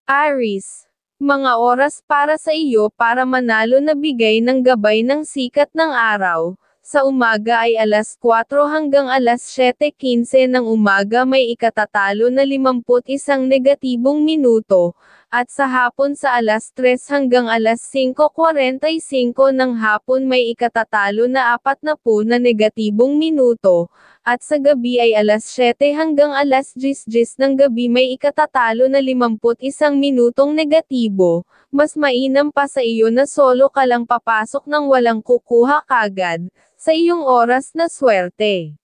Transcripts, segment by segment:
Aries. Mga oras para sa iyo para manalo na bigay ng gabay ng sikat ng araw. Sa umaga ay alas 4 hanggang alas 7:15 ng umaga may ikatatalo na 51 negatibong minuto, at sa hapon sa alas 3 hanggang alas 5:45 ng hapon may ikatatalo na 40 na negatibong minuto, at sa gabi ay alas 7 hanggang alas 10:10 ng gabi may ikatatalo na 51 minutong negatibo. Mas mainam pa sa iyo na solo ka lang papasok nang walang kukuha kagad, sa iyong oras na swerte.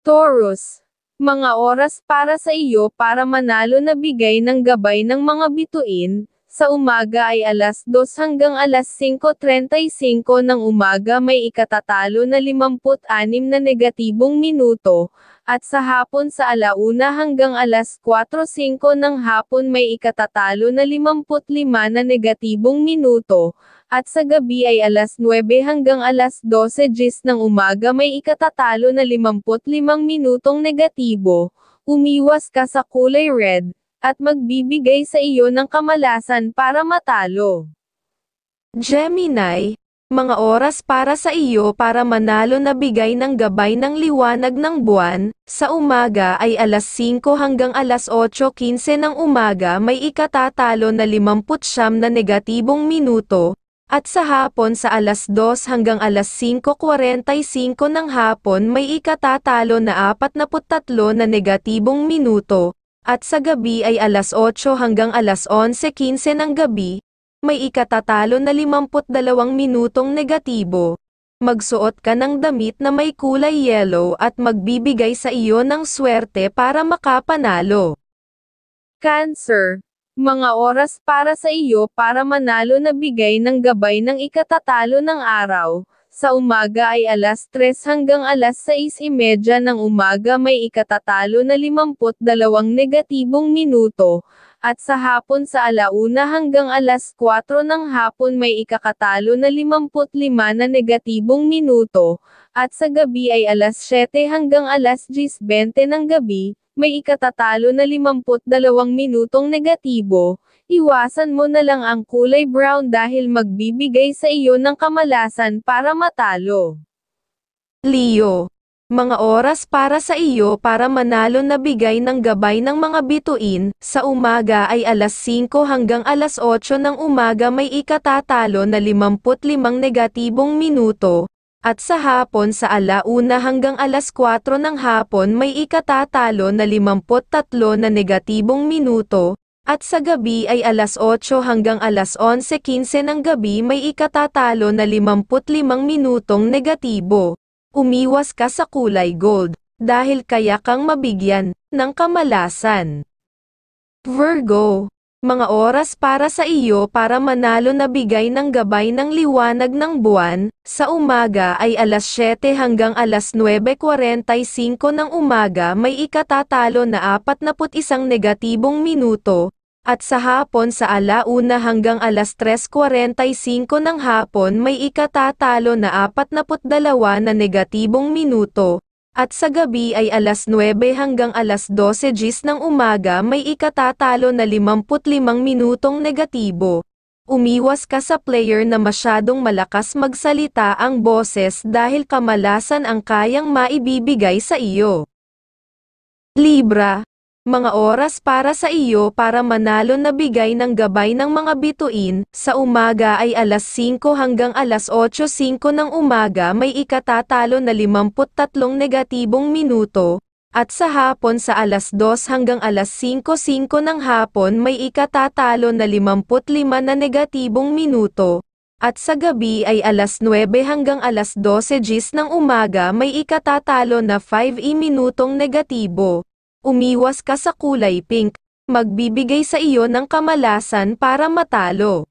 Taurus. Mga oras para sa iyo para manalo na bigay ng gabay ng mga bituin. Sa umaga ay alas 2 hanggang alas 5:35 ng umaga may ikatatalo na 56 na negatibong minuto, at sa hapon sa alauna hanggang alas 4:05 ng hapon may ikatatalo na 55 na negatibong minuto, at sa gabi ay alas 9 hanggang alas 12:10 ng umaga may ikatatalo na 55 minutong negatibo. Umiwas ka sa kulay red, at magbibigay sa iyo ng kamalasan para matalo. Gemini, mga oras para sa iyo para manalo na bigay ng gabay ng liwanag ng buwan. Sa umaga ay alas 5 hanggang alas 8:15 ng umaga may ikatatalo na 59 na negatibong minuto, at sa hapon sa alas 2 hanggang alas 5:45 ng hapon may ikatatalo na 43 na negatibong minuto, at sa gabi ay alas 8 hanggang alas 11:15 ng gabi, may ikatatalo na 52 minutong negatibo. Magsuot ka ng damit na may kulay yellow at magbibigay sa iyo ng swerte para makapanalo. Cancer. Mga oras para sa iyo para manalo na bigay ng gabay ng ikatatalo ng araw. Sa umaga ay alas 3 hanggang alas 6:30 ng umaga may ikatatalo na 52 negatibong minuto, at sa hapon sa alauna hanggang alas 4 ng hapon may ikakatalo na 55 na negatibong minuto, at sa gabi ay alas 7 hanggang alas 10:20 ng gabi, may ikatatalo na 52 minutong negatibo. Iwasan mo na lang ang kulay brown dahil magbibigay sa iyo ng kamalasan para matalo. Leo, mga oras para sa iyo para manalo na bigay ng gabay ng mga bituin. Sa umaga ay alas 5 hanggang alas 8 ng umaga may ikatatalo na 55 negatibong minuto, at sa hapon sa alauna hanggang alas 4 ng hapon may ikatatalo na 53 na negatibong minuto, at sa gabi ay alas 8 hanggang alas 11:15 ng gabi may ikatatalo na 55 minutong negatibo. Umiwas ka sa kulay gold, dahil kaya kang mabigyan ng kamalasan. Virgo, mga oras para sa iyo para manalo na bigay ng gabay ng liwanag ng buwan. Sa umaga ay alas 7 hanggang alas 9:45 ng umaga may ikatatalo na 41 negatibong minuto, at sa hapon sa alauna hanggang alas 3:45 ng hapon may ikatatalo na 42 na negatibong minuto, at sa gabi ay alas 9 hanggang alas 12:10 ng umaga may ikatatalo na 55 minutong negatibo. Umiwas ka sa player na masyadong malakas magsalita ang boses dahil kamalasan ang kayang maibibigay sa iyo. Libra, mga oras para sa iyo para manalo na bigay ng gabay ng mga bituin. Sa umaga ay alas 5 hanggang alas 8:05 ng umaga may ikatatalo na 53 negatibong minuto, at sa hapon sa alas 2 hanggang alas 5:05 ng hapon may ikatatalo na 55 na negatibong minuto, at sa gabi ay alas 9 hanggang alas 12:10 ng umaga may ikatatalo na 5 minutong negatibo. Umiwas ka sa kulay pink, magbibigay sa iyo ng kamalasan para matalo.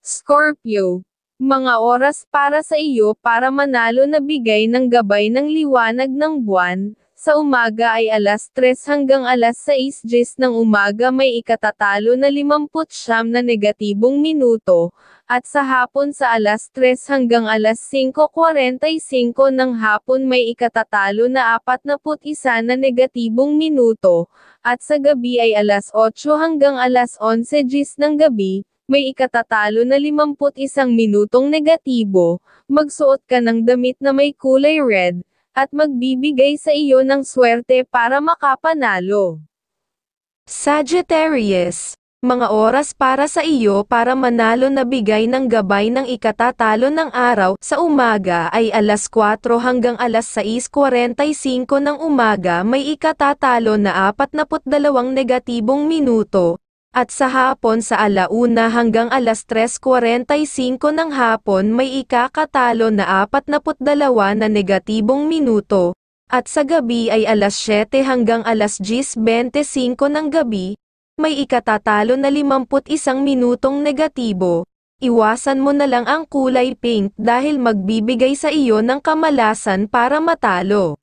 Scorpio. Mga oras para sa iyo para manalo na bigay ng gabay ng liwanag ng buwan. sa umaga ay alas 3 hanggang alas 6:10 ng umaga may ikatatalo na 59 na negatibong minuto, at sa hapon sa alas 3 hanggang alas 5:45 ng hapon may ikatatalo na 41 na negatibong minuto, at sa gabi ay alas 8 hanggang alas 11:10 ng gabi, may ikatatalo na 51 minutong negatibo. Magsuot ka ng damit na may kulay red, at magbibigay sa iyo ng swerte para makapanalo. Sagittarius, mga oras para sa iyo para manalo na bigay ng gabay ng ikatatalo ng araw sa umaga ay alas 4 hanggang alas 6:45 ng umaga may ikatatalo na 42 negatibong minuto, at sa hapon sa alauna hanggang alas 3:45 ng hapon may ikakatalo na 42 na negatibong minuto, at sa gabi ay alas 7 hanggang alas 10:25 ng gabi, may ikatatalo na 51 minutong negatibo. Iwasan mo na lang ang kulay pink dahil magbibigay sa iyo ng kamalasan para matalo.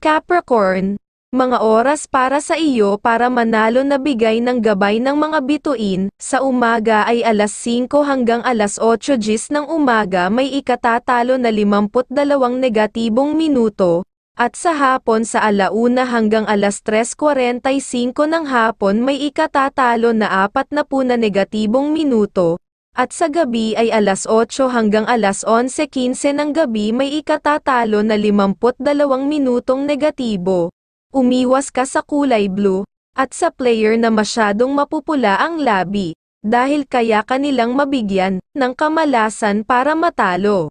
Capricorn, mga oras para sa iyo para manalo na bigay ng gabay ng mga bituin, sa umaga ay alas 5 hanggang alas 8:10 ng umaga may ikatatalo na 52 negatibong minuto, at sa hapon sa alauna hanggang alas 3:45 ng hapon may ikatatalo na 40 na negatibong minuto, at sa gabi ay alas 8 hanggang alas 11:15 ng gabi may ikatatalo na 52 minutong negatibo. Umiwas ka sa kulay blue, at sa player na masyadong mapupula ang labi, dahil kaya kanilang mabigyan ng kamalasan para matalo.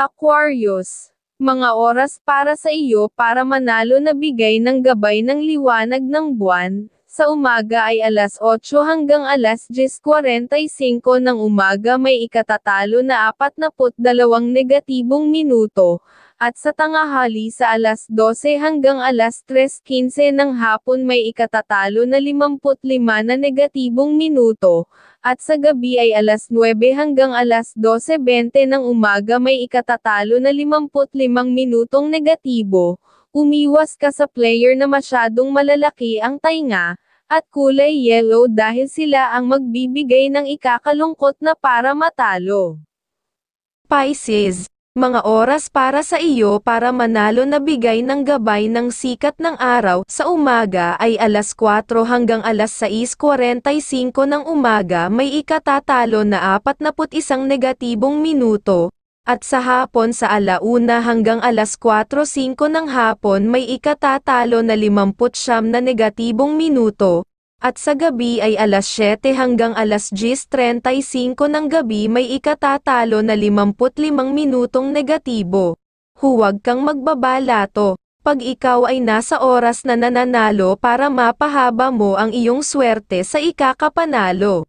Aquarius, mga oras para sa iyo para manalo na bigay ng gabay ng liwanag ng buwan, sa umaga ay alas 8 hanggang alas 10:45 ng umaga may ikatatalo na 42 negatibong minuto, at sa tanghali sa alas 12 hanggang alas 3:15 ng hapon may ikatatalo na 55 na negatibong minuto, at sa gabi ay alas 9 hanggang alas 12:20 ng umaga may ikatatalo na 55 minutong negatibo. Umiwas ka sa player na masyadong malalaki ang tainga, at kulay yellow dahil sila ang magbibigay ng ikakalungkot na para matalo. Pisces, mga oras para sa iyo para manalo na bigay ng gabay ng sikat ng araw sa umaga ay alas 4 hanggang alas 6:45 ng umaga may ikatatalo na 41 negatibong minuto, at sa hapon sa alauna hanggang alas 4:05 ng hapon may ikatatalo na 59 na negatibong minuto, at sa gabi ay alas 7 hanggang alas 10:35 ng gabi may ikatatalo na 55 minutong negatibo. Huwag kang magbabalato, pag ikaw ay nasa oras na nananalo para mapahaba mo ang iyong swerte sa ikakapanalo.